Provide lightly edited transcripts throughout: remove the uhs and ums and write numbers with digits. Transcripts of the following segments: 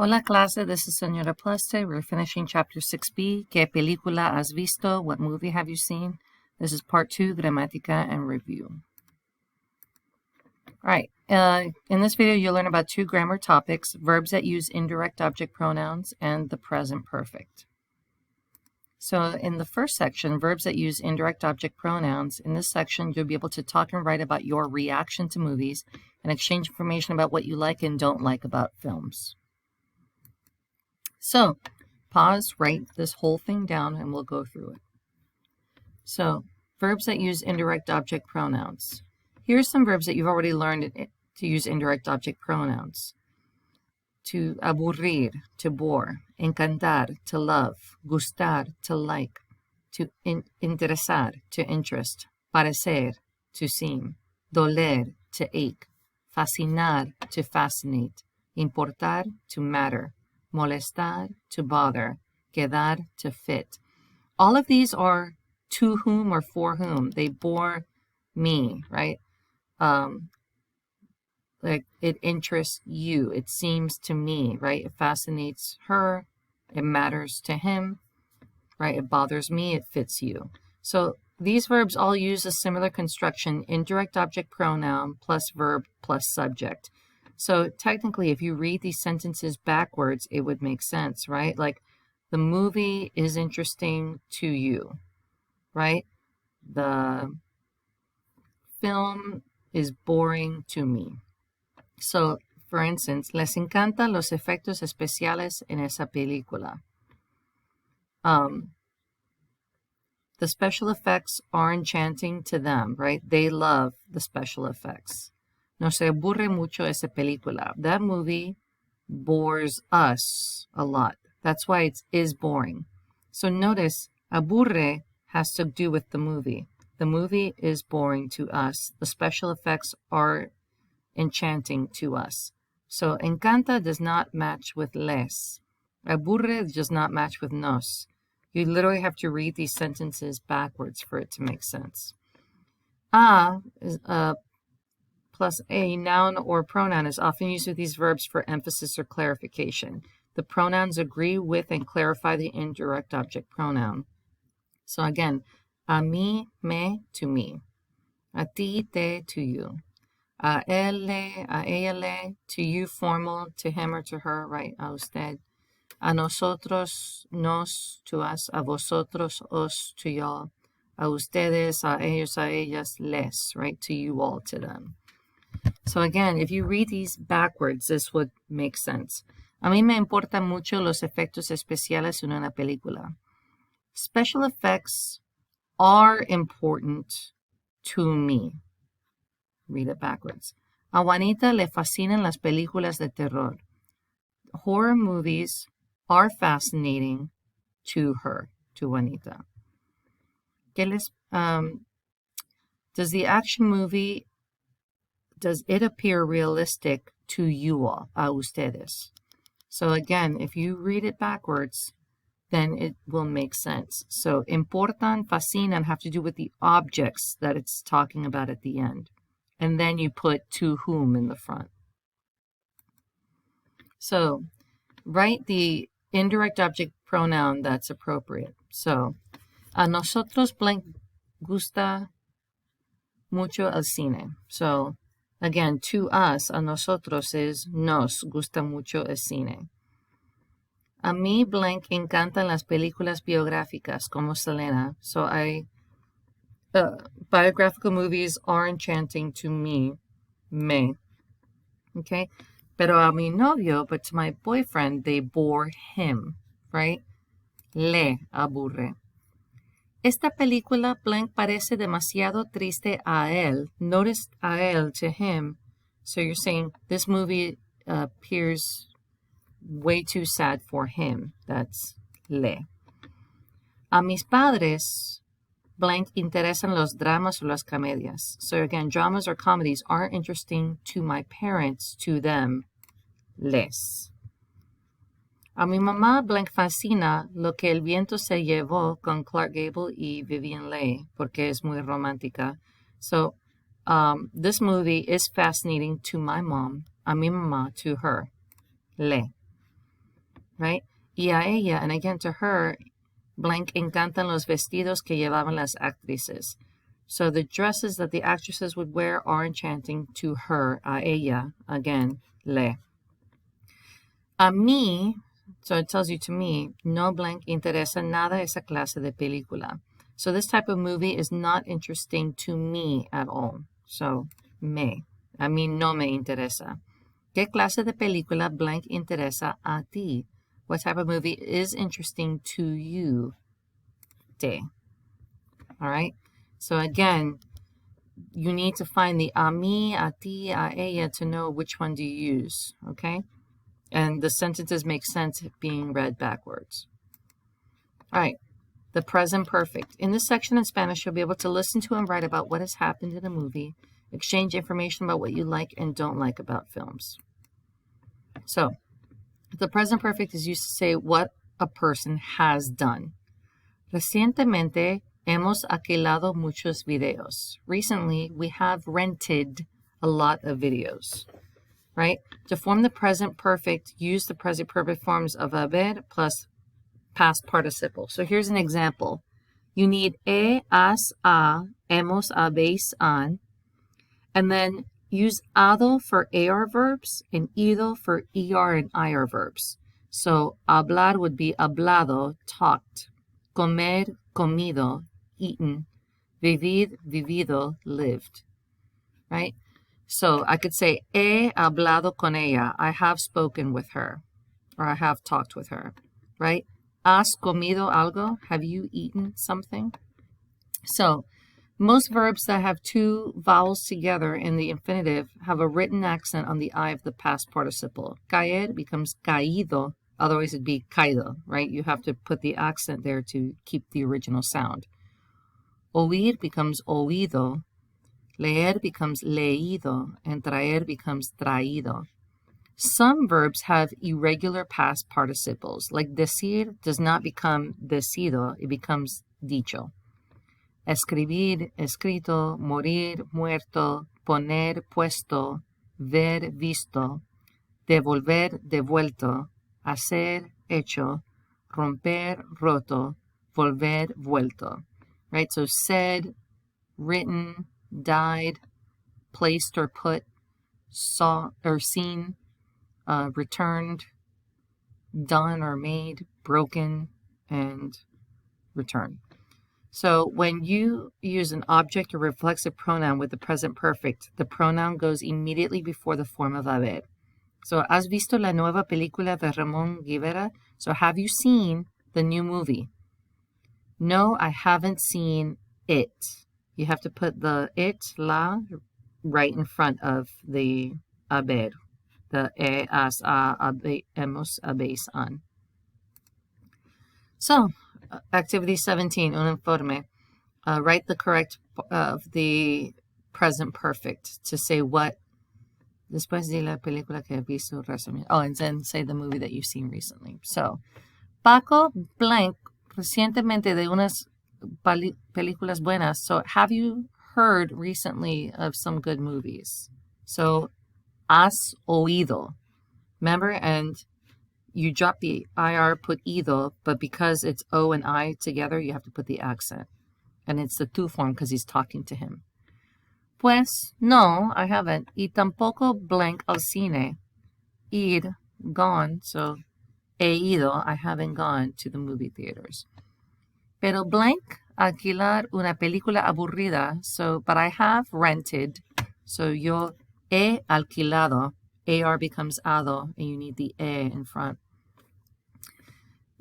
Hola clase, this is Señora Pluste. We're finishing chapter 6b. ¿Qué película has visto? What movie have you seen? This is part 2, Gramática and Review. All right, in this video you'll learn about 2 grammar topics, verbs that use indirect object pronouns and the present perfect. So in the first section, verbs that use indirect object pronouns, in this section you'll be able to talk and write about your reaction to movies and exchange information about what you like and don't like about films. So, pause, write this whole thing down, and we'll go through it. So, verbs that use indirect object pronouns. Here's some verbs that you've already learned to use indirect object pronouns. To aburrir, to bore. Encantar, to love. Gustar, to like. To interesar, to interest. Parecer, to seem. Doler, to ache. Fascinar, to fascinate. Importar, to matter. Molestar, to bother. Quedar, to fit. All of these are to whom or for whom. They bore me, right? Like it interests you. It seems to me, right? It fascinates her. It matters to him, right? It bothers me. It fits you. So these verbs all use a similar construction, indirect object pronoun plus verb plus subject. So technically, if you read these sentences backwards, it would make sense, right? Like, the movie is interesting to you, right? The film is boring to me. So, for instance, les encantan los efectos especiales en esa película. The special effects are enchanting to them, right? They love the special effects. No se aburre mucho esa película. That movie bores us a lot. That's why it is boring. So notice, aburre has to do with the movie. The movie is boring to us. The special effects are enchanting to us. So encanta does not match with les. Aburre does not match with nos. You literally have to read these sentences backwards for it to make sense. Is plus a noun or pronoun is often used with these verbs for emphasis or clarification. The pronouns agree with and clarify the indirect object pronoun. So again, a mí, me, to me. A ti, te, to you. A él, le, a ella, le, to you, formal, to him or to her, right? A usted. A nosotros, nos, to us. A vosotros, os, to y'all. A ustedes, a ellos, a ellas, les, right? To you all, to them. So again, if you read these backwards, this would make sense. A mí me importan mucho los efectos especiales en una película. Special effects are important to me. Read it backwards. A Juanita le fascinan las películas de terror. Horror movies are fascinating to her, to Juanita. Does the action movie, does it appear realistic to you all, a ustedes? So again, if you read it backwards, then it will make sense. So importan, fascinan have to do with the objects that it's talking about at the end. And then you put to whom in the front. So write the indirect object pronoun that's appropriate. So, a nosotros blank gusta mucho el cine. So, again, to us, a nosotros is nos gusta mucho el cine. A mí blank encantan las películas biográficas como Selena. So biographical movies are enchanting to me. Okay? Pero a mi novio, but to my boyfriend, they bore him, right? Le aburre. Esta película blank parece demasiado triste a él. Notice a él, to him. So you're saying this movie appears way too sad for him. That's le. A mis padres blank interesan los dramas o las comedias. So again, dramas or comedies are interesting to my parents, to them, les. A mi mamá blank fascina lo que el viento se llevó con Clark Gable y Vivien Leigh, porque es muy romántica. So this movie is fascinating to my mom, a mi mamá, to her, le. right? Y a ella, and again to her, blank, encantan los vestidos que llevaban las actrices. So the dresses that the actresses would wear are enchanting to her, a ella, again, le. A mí, so it tells you to me, no blank interesa nada esa clase de película. So this type of movie is not interesting to me at all. So, me. A mí no me interesa. ¿Qué clase de película blank interesa a ti? What type of movie is interesting to you? Te. All right? So again, you need to find the a mí, a ti, a ella to know which one do you use, okay? And the sentences make sense being read backwards. All right, the present perfect. In this section in Spanish, you'll be able to listen to and write about what has happened in a movie, exchange information about what you like and don't like about films. So, the present perfect is used to say what a person has done. Recientemente, hemos alquilado muchos videos. Recently, we have rented a lot of videos, right? To form the present perfect, use the present perfect forms of haber plus past participle. So here's an example. You need has, a, hemos, habéis, han, and then use ado for AR verbs and ido for ER and IR verbs. So hablar would be hablado, talked. Comer, comido, eaten. Vivir, vivido, lived. Right? So I could say, he hablado con ella. I have spoken with her. Or I have talked with her. Right? Has comido algo? Have you eaten something? So most verbs that have two vowels together in the infinitive have a written accent on the I of the past participle. Caer becomes caído. Otherwise, it'd be caído, right? You have to put the accent there to keep the original sound. Oír becomes oído. Leer becomes leído. And traer becomes traído. Some verbs have irregular past participles. Like decir does not become decido. It becomes dicho. Escribir, escrito. Morir, muerto. Poner, puesto. Ver, visto. Devolver, devuelto. Hacer, hecho, romper, roto, volver, vuelto. Right? So said, written, died, placed or put, saw or seen, returned, done or made, broken, and returned. So when you use an object or reflexive pronoun with the present perfect, the pronoun goes immediately before the form of haber. So, ¿has visto la nueva película de Ramón Rivera? So, have you seen the new movie? No, I haven't seen it. You have to put the it, la, right in front of the haber. The has, a, hemos, habéis, han. So, activity 17, un informe. Write the correct of the present perfect to say what. Después de la película que he visto recientemente. Oh, and then say the movie that you've seen recently. So, Paco blank recientemente de unas películas buenas. So, have you heard recently of some good movies? So, has oído. Remember? And you drop the IR, put ido, but because it's O and I together, you have to put the accent. And it's the tu form because he's talking to him. Pues, no, I haven't. Y tampoco blank al cine. Ir, gone. So, he ido, I haven't gone to the movie theaters. Pero blank, alquilar una película aburrida. So, but I have rented. So, yo he alquilado. AR becomes ado, and you need the e in front.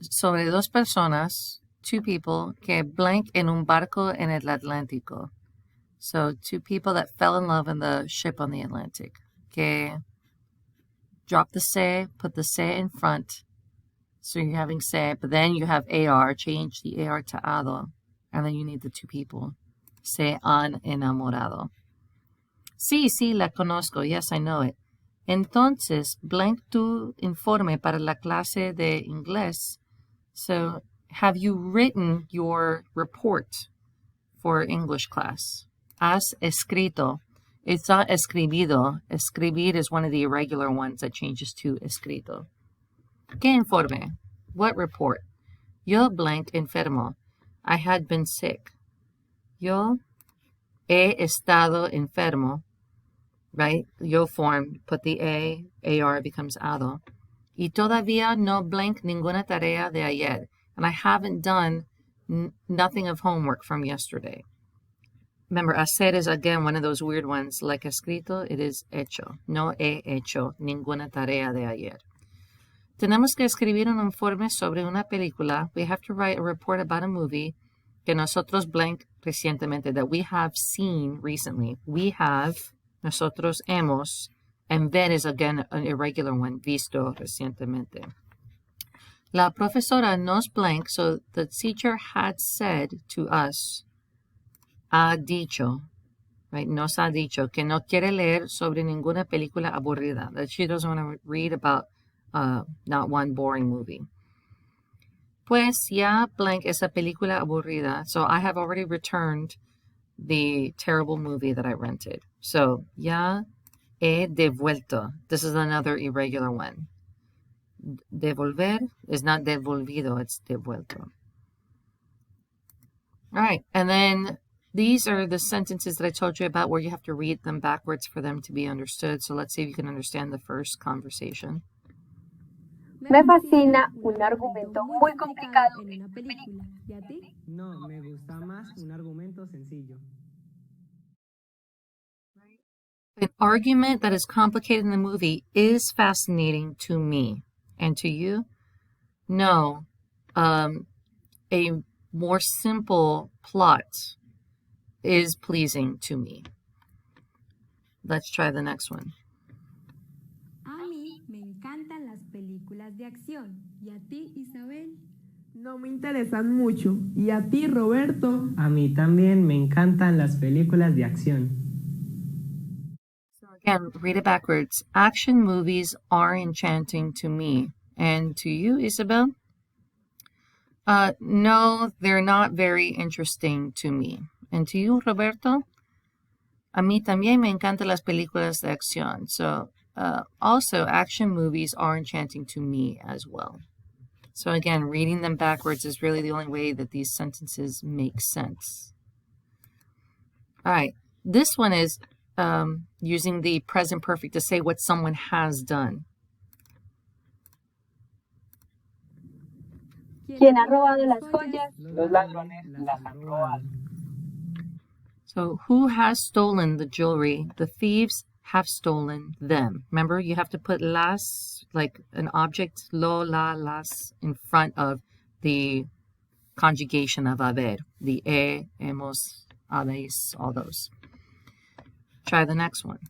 Sobre dos personas, two people, que blank en un barco en el Atlántico. So, two people that fell in love in the ship on the Atlantic. Que drop the se, put the se in front. So you're having se, but then you have AR, change the AR to ado. And then you need the two people. Se han enamorado. Sí, la conozco. Yes, I know it. Entonces, blank tu informe para la clase de inglés. So, have you written your report for English class? Has escrito. It's not escribido. Escribir is one of the irregular ones that changes to escrito. ¿Qué informe? What report? Yo blank enfermo. I had been sick. Yo he estado enfermo. Right? Yo form, put the AR becomes ado. Y todavía no blank ninguna tarea de ayer. And I haven't done nothing of homework from yesterday. Remember, hacer is again one of those weird ones. Like escrito, it is hecho. No he hecho ninguna tarea de ayer. Tenemos que escribir un informe sobre una película. We have to write a report about a movie que nosotros blank recientemente, that we have seen recently. We have, nosotros hemos, and ver is again an irregular one, visto recientemente. La profesora nos blank, so the teacher had said to us, ha dicho, right? Nos ha dicho que no quiere leer sobre ninguna película aburrida, that she doesn't want to read about not one boring movie. Pues ya blank esa película aburrida, so I have already returned the terrible movie that I rented. So, ya he devuelto. This is another irregular one. Devolver is not devolvido, it's devuelto. All right, and then these are the sentences that I told you about where you have to read them backwards for them to be understood. So let's see if you can understand the first conversation. Me fascina un argumento muy complicado en una película. ¿Y a ti? No, me gusta más un argumento sencillo. An argument that is complicated in the movie is fascinating to me. And to you? No. A more simple plot is pleasing to me. Let's try the next one. A mí me encantan las películas de acción. ¿Y a ti, Isabel? No me interesan mucho. ¿Y a ti, Roberto? A mí también me encantan las películas de acción. So again, read it backwards. Action movies are enchanting to me. And to you, Isabel? No, they're not very interesting to me. And to you, Roberto? A mí también me encantan las películas de acción. So also, action movies are enchanting to me as well. So again, reading them backwards is really the only way that these sentences make sense. All right, this one is using the present perfect to say what someone has done. ¿Quién ha robado las joyas? Los ladrones las han robado. So who has stolen the jewelry? The thieves have stolen them. Remember, you have to put las, like an object, lo, la, las, in front of the conjugation of haber. The hemos, habéis, all those. Try the next one.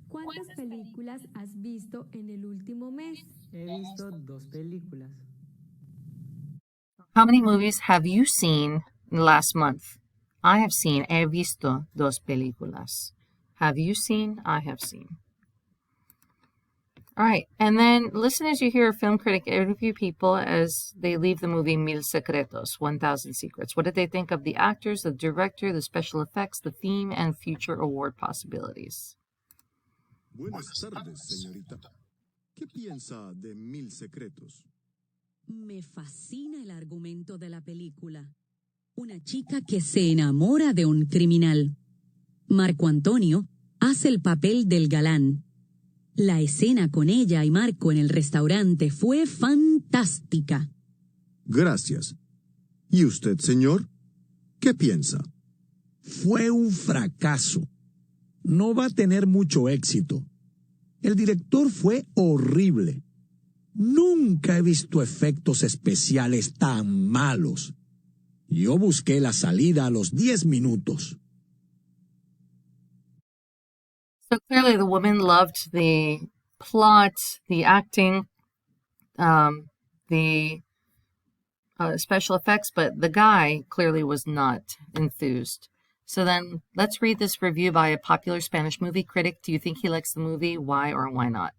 ¿Cuántas películas has visto en el último mes? He visto 2 películas. How many movies have you seen in the last month? I have seen, he visto 2 películas. Have you seen? I have seen. All right, and then listen as you hear a film critic interview people as they leave the movie Mil Secretos, 1,000 Secrets. What did they think of the actors, the director, the special effects, the theme, and future award possibilities? Buenas tardes, señorita. ¿Qué piensa de Mil Secretos? Me fascina el argumento de la película. Una chica que se enamora de un criminal. Marco Antonio hace el papel del galán. La escena con ella y Marco en el restaurante fue fantástica. Gracias. ¿Y usted, señor? ¿Qué piensa? Fue un fracaso. No va a tener mucho éxito. El director fue horrible. Nunca he visto efectos especiales tan malos. Yo busqué la salida a los 10 minutos. So clearly the woman loved the plot, the acting, the special effects, but the guy clearly was not enthused. So then let's read this review by a popular Spanish movie critic. Do you think he likes the movie? Why or why not?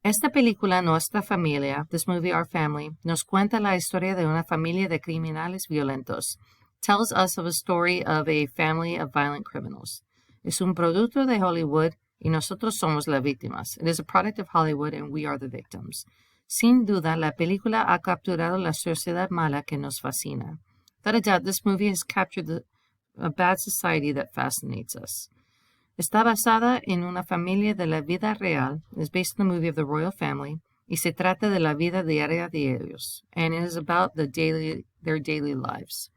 Esta película, Nuestra Familia, this movie, Our Family, nos cuenta la historia de una familia de criminales violentos. Tells us of a story of a family of violent criminals. Es un producto de Hollywood, y nosotros somos las víctimas. It is a product of Hollywood and we are the victims. Sin duda, la película ha capturado la sociedad mala que nos fascina. Without a doubt, this movie has captured a bad society that fascinates us. Está basada en una familia de la vida real. It is based on the movie of the royal family. Y se trata de la vida diaria de ellos. And it is about their daily lives.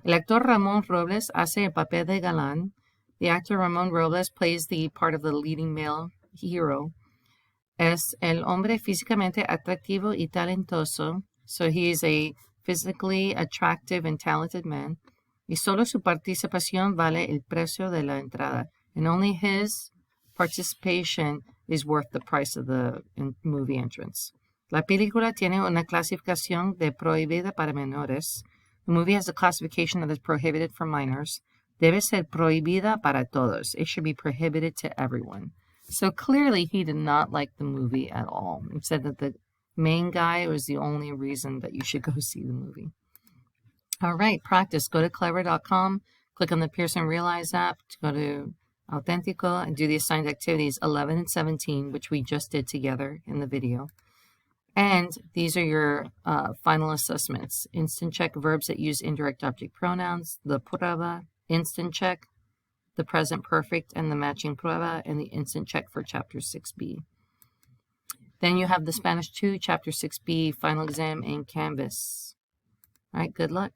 El actor Ramón Robles hace el papel de galán. The actor Ramón Robles plays the part of the leading male hero. Es el hombre físicamente atractivo y talentoso. So he is a physically attractive and talented man. Y solo su participación vale el precio de la entrada. And only his participation is worth the price of the movie entrance. La película tiene una clasificación de prohibida para menores. The movie has a classification that is prohibited for minors. Debe ser prohibida para todos. It should be prohibited to everyone. So clearly he did not like the movie at all. He said that the main guy was the only reason that you should go see the movie. All right, practice. Go to clever.com, click on the Pearson Realize app to go to Auténtico and do the assigned activities 11 and 17, which we just did together in the video. And these are your final assessments. Instant check verbs that use indirect object pronouns, the prueba, instant check, the present perfect, and the matching prueba, and the instant check for Chapter 6b. Then you have the Spanish 2, Chapter 6b, final exam in Canvas. All right, good luck.